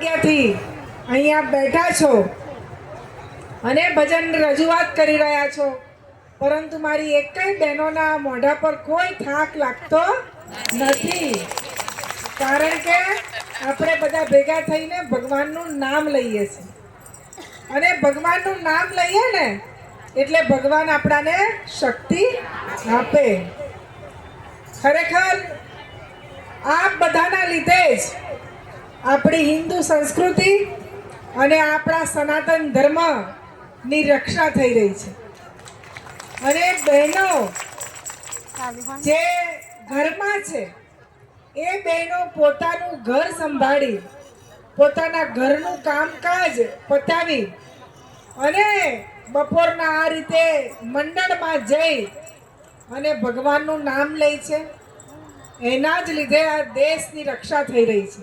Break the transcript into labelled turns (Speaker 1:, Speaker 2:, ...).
Speaker 1: જગ્યાથી અહીંયા બેઠા છો અને ભજન રજૂઆત કરી રહ્યા છો, પરંતુ મારી એકય બહેનોના મોઢા પર કોઈ થાક લાગતો નથી, કારણ કે આપણે બધા ભેગા થઈને ભગવાનનું નામ લઈએ છીએ અને ભગવાનનું નામ લઈએ ને એટલે ભગવાન આપણાને શક્તિ આપે. ખરેખર આપ બધાના લીધે જ આપણી હિન્દુ સંસ્કૃતિ અને આપણા સનાતન ધર્મની રક્ષા થઈ રહી છે. અને બહેનો જે ઘરમાં છે એ બહેનો પોતાનું ઘર સંભાળી, પોતાના ઘરનું કામકાજ પતાવી અને બપોરના આ રીતે મંડળમાં જઈ અને ભગવાનનું નામ લે છે. એના જ લીધે આ દેશની રક્ષા થઈ રહી છે.